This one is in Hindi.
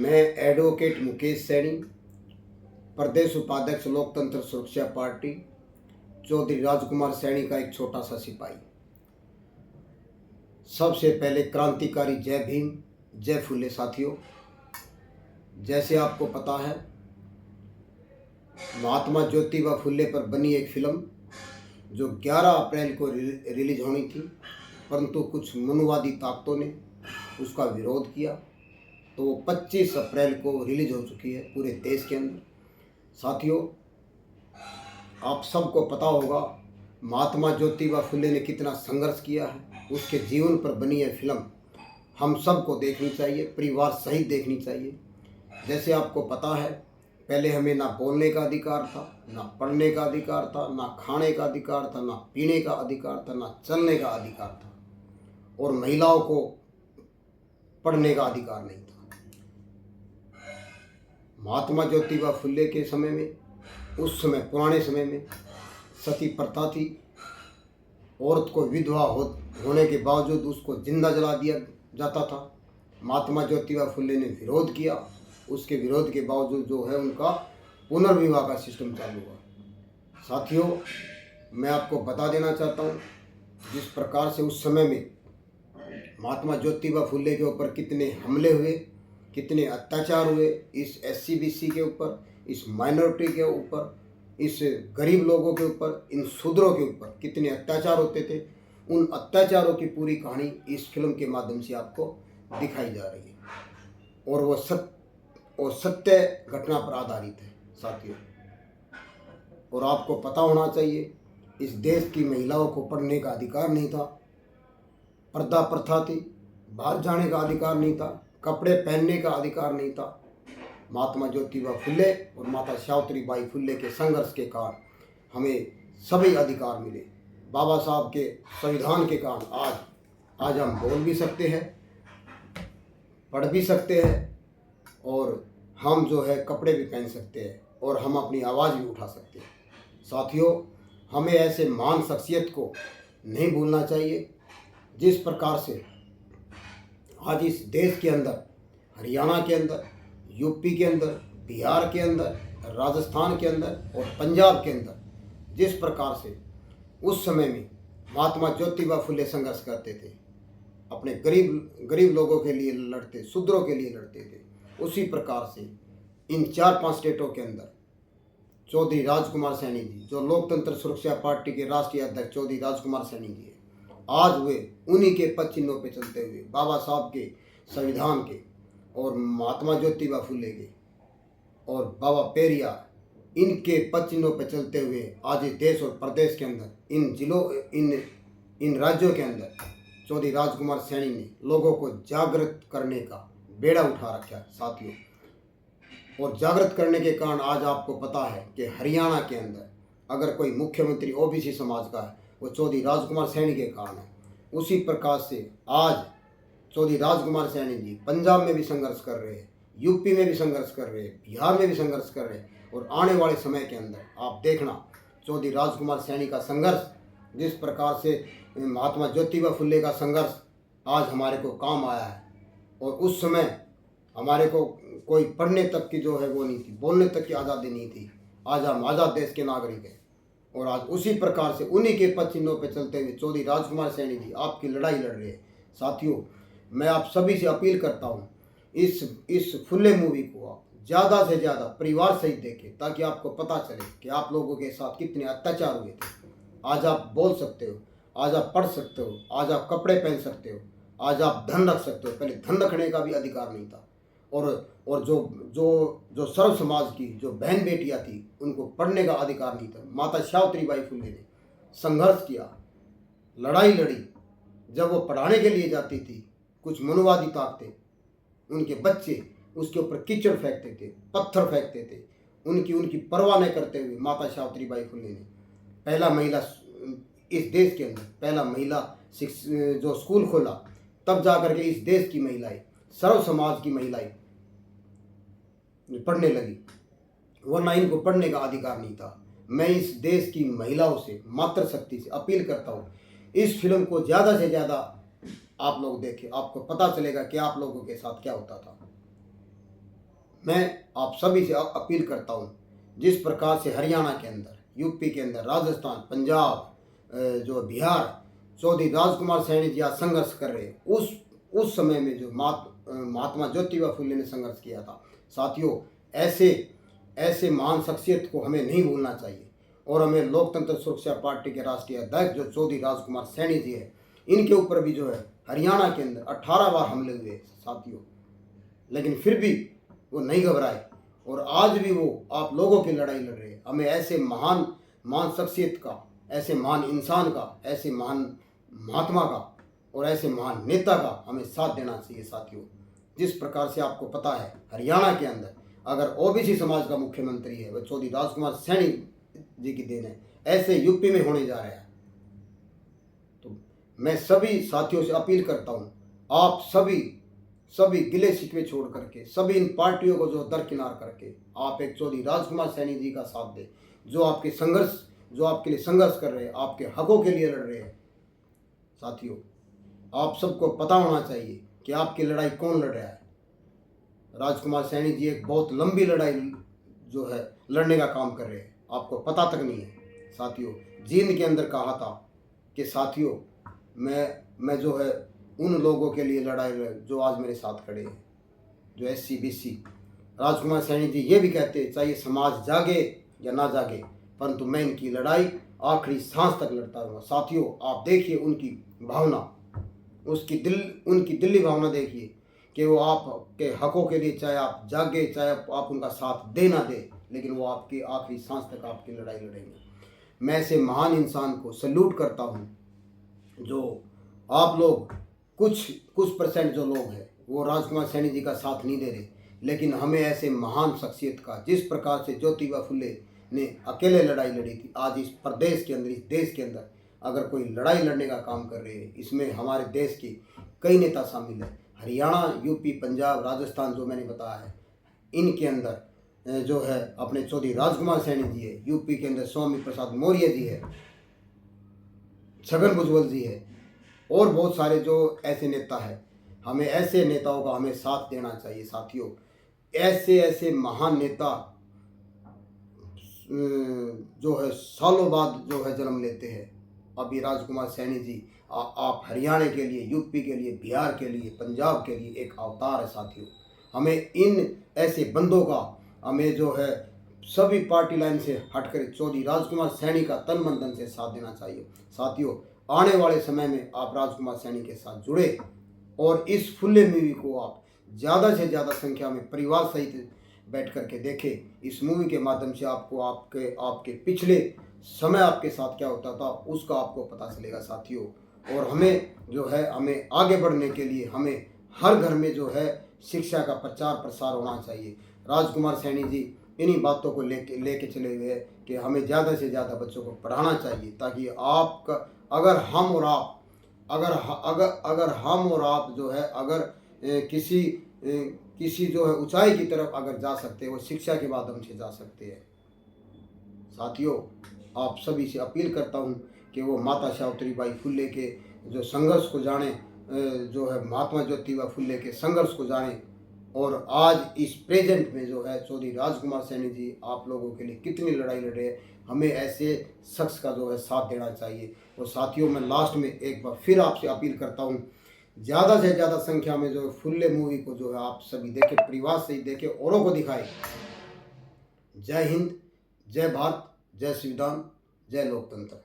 मैं एडवोकेट मुकेश सैनी, प्रदेश उपाध्यक्ष लोकतंत्र सुरक्षा पार्टी, चौधरी राजकुमार सैनी का एक छोटा सा सिपाही। सबसे पहले क्रांतिकारी जय भीम, जय फुले। साथियों, जैसे आपको पता है, महात्मा ज्योतिबा फुले पर बनी एक फिल्म जो 11 अप्रैल को रिलीज होनी थी, परंतु कुछ मनुवादी ताकतों ने उसका विरोध किया, तो वो 25 अप्रैल को रिलीज हो चुकी है पूरे देश के अंदर। साथियों, आप सबको पता होगा महात्मा ज्योतिबा फुले ने कितना संघर्ष किया है। उसके जीवन पर बनी है फिल्म, हम सबको देखनी चाहिए, परिवार सहित देखनी चाहिए। जैसे आपको पता है, पहले हमें ना बोलने का अधिकार था, ना पढ़ने का अधिकार था, ना खाने का अधिकार था, ना पीने का अधिकार था, ना चलने का अधिकार था, और महिलाओं को पढ़ने का अधिकार नहीं था। महात्मा ज्योतिबा फुले के समय में, उस समय पुराने समय में सती प्रथा थी। औरत को विधवा होने के बावजूद उसको जिंदा जला दिया जाता था। महात्मा ज्योतिबा फुले ने विरोध किया, उसके विरोध के बावजूद जो है उनका पुनर्विवाह का सिस्टम चालू हुआ। साथियों, मैं आपको बता देना चाहता हूँ, जिस प्रकार से उस समय में महात्मा ज्योतिबा फुले के ऊपर कितने हमले हुए, कितने अत्याचार हुए, इस SC/BC के ऊपर, इस माइनॉरिटी के ऊपर, इस गरीब लोगों के ऊपर, इन शूद्रों के ऊपर कितने अत्याचार होते थे, उन अत्याचारों की पूरी कहानी इस फिल्म के माध्यम से आपको दिखाई जा रही है, और वो सत्य घटना पर आधारित है। साथियों, और आपको पता होना चाहिए, इस देश की महिलाओं को पढ़ने का अधिकार नहीं था, पर्दा प्रथा थी, बाहर जाने का अधिकार नहीं था, कपड़े पहनने का अधिकार नहीं था। महात्मा ज्योतिबा फुले और माता सावित्रीबाई फुले के संघर्ष के कारण हमें सभी अधिकार मिले। बाबा साहब के संविधान के कारण आज हम बोल भी सकते हैं, पढ़ भी सकते हैं, और हम जो है कपड़े भी पहन सकते हैं, और हम अपनी आवाज़ भी उठा सकते हैं। साथियों, हमें ऐसे महान शख्सियत को नहीं भूलना चाहिए। जिस प्रकार से आज इस देश के अंदर, हरियाणा के अंदर, यूपी के अंदर, बिहार के अंदर, राजस्थान के अंदर और पंजाब के अंदर जिस प्रकार से उस समय में महात्मा ज्योतिबा फुले संघर्ष करते थे, अपने गरीब लोगों के लिए लड़ते, शूद्रों के लिए लड़ते थे, उसी प्रकार से इन 4-5 स्टेटों के अंदर चौधरी राजकुमार सैनी जी, जो लोकतंत्र सुरक्षा पार्टी के राष्ट्रीय अध्यक्ष चौधरी राजकुमार सैनी जी, आज वे उन्हीं के पद चिन्हों पर चलते हुए, बाबा साहब के संविधान के और महात्मा ज्योतिबा फुले के और बाबा पेरियार, इनके पद चिन्हों पर चलते हुए आज इस देश और प्रदेश के अंदर, इन जिलों, इन राज्यों के अंदर चौधरी राजकुमार सैनी ने लोगों को जागृत करने का बेड़ा उठा रखा है। साथियों, और जागृत करने के कारण आज आपको पता है कि हरियाणा के अंदर अगर कोई मुख्यमंत्री OBC समाज का है, वो चौधरी राजकुमार सैनी के कारण है। उसी प्रकार से आज चौधरी राजकुमार सैनी जी पंजाब में भी संघर्ष कर रहे हैं, यूपी में भी संघर्ष कर रहे हैं, बिहार में भी संघर्ष कर रहे हैं, और आने वाले समय के अंदर आप देखना चौधरी राजकुमार सैनी का संघर्ष, जिस प्रकार से महात्मा ज्योतिबा फुले का संघर्ष आज हमारे को काम आया है। और उस समय हमारे को कोई पढ़ने तक की जो है वो नहीं थी, बोलने तक की आज़ादी नहीं थी। आज हम आज़ाद देश के नागरिक हैं, और आज उसी प्रकार से उन्हीं के पद चिन्हों पर चलते हुए चौधरी राजकुमार सैनी जी आपकी लड़ाई लड़ रहे हैं। साथियों, मैं आप सभी से अपील करता हूँ, इस फुले मूवी को आप ज़्यादा से ज़्यादा परिवार सहित देखें, ताकि आपको पता चले कि आप लोगों के साथ कितने अत्याचार हुए थे। आज आप बोल सकते हो, आज आप पढ़ सकते हो, आज आप कपड़े पहन सकते हो, आज आप धन रख सकते हो। पहले धन रखने का भी अधिकार नहीं था, और जो सर्व समाज की जो बहन बेटियां थी, उनको पढ़ने का अधिकार नहीं था। माता सावित्रीबाई फुले ने संघर्ष किया, लड़ाई लड़ी। जब वो पढ़ाने के लिए जाती थी, कुछ मनुवादी ताकतें उनके बच्चे उसके ऊपर कीचड़ फेंकते थे, पत्थर फेंकते थे, उनकी परवाह न करते हुए माता सावित्रीबाई फुले ने पहला महिला, इस देश के अंदर पहला महिला जो स्कूल खोला, तब जाकर के इस देश की महिलाएं, सर्व समाज की महिलाएं पढ़ने लगी, वरना इनको पढ़ने का अधिकार नहीं था। मैं इस देश की महिलाओं से, मातृशक्ति से अपील करता हूँ, इस फिल्म को ज़्यादा से ज़्यादा आप लोग देखें, आपको पता चलेगा कि आप लोगों के साथ क्या होता था। मैं आप सभी से अपील करता हूँ, जिस प्रकार से हरियाणा के अंदर, यूपी के अंदर, राजस्थान, पंजाब, जो बिहार चौधरी राजकुमार सैनी जी आज संघर्ष कर रहे हैं, उस समय में जो महात्मा ज्योतिबा फुले ने संघर्ष किया था। साथियों, ऐसे महान शख्सियत को हमें नहीं भूलना चाहिए और हमें लोकतंत्र सुरक्षा पार्टी के राष्ट्रीय अध्यक्ष जो चौधरी राजकुमार सैनी जी है, इनके ऊपर भी जो है हरियाणा के अंदर 18 बार हमले हुए साथियों, लेकिन फिर भी वो नहीं घबराए और आज भी वो आप लोगों की लड़ाई लड़ रहे हैं। हमें ऐसे महान शख्सियत का, ऐसे महान इंसान का, ऐसे महान महात्मा का और ऐसे महान नेता का हमें साथ देना चाहिए साथियों। जिस प्रकार से आपको पता है, हरियाणा के अंदर अगर ओबीसी समाज का मुख्यमंत्री है वह चौधरी राजकुमार सैनी जी की देन है, ऐसे यूपी में होने जा रहा है। तो मैं सभी साथियों से अपील करता हूँ, आप सभी गिले शिकवे छोड़ करके, सभी इन पार्टियों को जो दरकिनार करके आप एक चौधरी राजकुमार सैनी जी का साथ दें, जो आपके लिए संघर्ष कर रहे हैं, आपके हकों के लिए लड़ रहे हैं। साथियों, आप सबको पता होना चाहिए कि आपकी लड़ाई कौन लड़ रहा है। राजकुमार सैनी जी एक बहुत लंबी लड़ाई जो है लड़ने का काम कर रहे हैं, आपको पता तक नहीं है। साथियों, जींद के अंदर कहा था कि साथियों मैं जो है उन लोगों के लिए लड़ाई जो आज मेरे साथ खड़े हैं, जो SC BC। राजकुमार सैनी जी ये भी कहते हैं, चाहे समाज जागे या ना जागे, परंतु मैं इनकी लड़ाई आखिरी सांस तक लड़ता रहूँगा। साथियों, आप देखिए उनकी भावना, उनकी दिली भावना देखिए कि वो आपके हकों के लिए, चाहे आप जागे, चाहे आप उनका साथ दे ना दे, लेकिन वो आपकी आखिरी सांस तक आपकी लड़ाई लड़ेंगे। मैं ऐसे महान इंसान को सल्यूट करता हूँ। जो आप लोग कुछ परसेंट जो लोग हैं वो राजकुमार सैनी जी का साथ नहीं दे रहे, लेकिन हमें ऐसे महान शख्सियत का, जिस प्रकार से ज्योतिबा फुले ने अकेले लड़ाई लड़ी थी, आज इस प्रदेश के अंदर, इस देश के अंदर अगर कोई लड़ाई लड़ने का काम कर रहे हैं, इसमें हमारे देश के कई नेता शामिल हैं। हरियाणा, यूपी, पंजाब, राजस्थान जो मैंने बताया है, इनके अंदर जो है अपने चौधरी राजकुमार सैनी जी है, यूपी के अंदर स्वामी प्रसाद मौर्य जी है, छगन भुजबल जी है और बहुत सारे जो ऐसे नेता हैं। हमें ऐसे नेताओं का हमें साथ देना चाहिए साथियों। ऐसे महान नेता जो है सालों बाद जो है जन्म लेते हैं। अभी राजकुमार सैनी जी आप हरियाणा के लिए, यूपी के लिए, बिहार के लिए, पंजाब के लिए एक अवतार है साथियों। हमें इन ऐसे बंदों का, हमें जो है सभी पार्टी लाइन से हटकर चौधरी राजकुमार सैनी का तन मन धन से साथ देना चाहिए साथियों। आने वाले समय में आप राजकुमार सैनी के साथ जुड़े और इस फुल्ले मूवी को आप ज़्यादा से ज़्यादा संख्या में परिवार सहित बैठ करके देखें। इस मूवी के माध्यम से आपको आपके पिछले समय आपके साथ क्या होता था उसका आपको पता चलेगा साथियों। और हमें जो है, हमें आगे बढ़ने के लिए हमें हर घर में जो है शिक्षा का प्रचार प्रसार होना चाहिए। राजकुमार सैनी जी इन्हीं बातों को लेके चले हुए हैं कि हमें ज़्यादा से ज़्यादा बच्चों को पढ़ाना चाहिए, ताकि आपका अगर हम और आप जो है किसी जो है ऊंचाई की तरफ अगर जा सकते हैं, वो शिक्षा के माध्यम से जा सकते हैं। साथियों, आप सभी से अपील करता हूँ कि वो माता सावित्रीबाई फुले के जो संघर्ष को जाने, जो है महात्मा ज्योतिबा फुले के संघर्ष को जाने और आज इस प्रेजेंट में जो है चौधरी राजकुमार सैनी जी आप लोगों के लिए कितनी लड़ाई लड़ रहे हैं। हमें ऐसे शख्स का जो है साथ देना चाहिए। और साथियों, मैं लास्ट में एक बार फिर आपसे अपील करता हूँ, ज़्यादा से ज़्यादा संख्या में जो है फुल्ले मूवी को जो है आप सभी देखें, परिवार से ही देखें, औरों को दिखाएं। जय हिंद, जय भारत, जय संविधान, जय लोकतंत्र।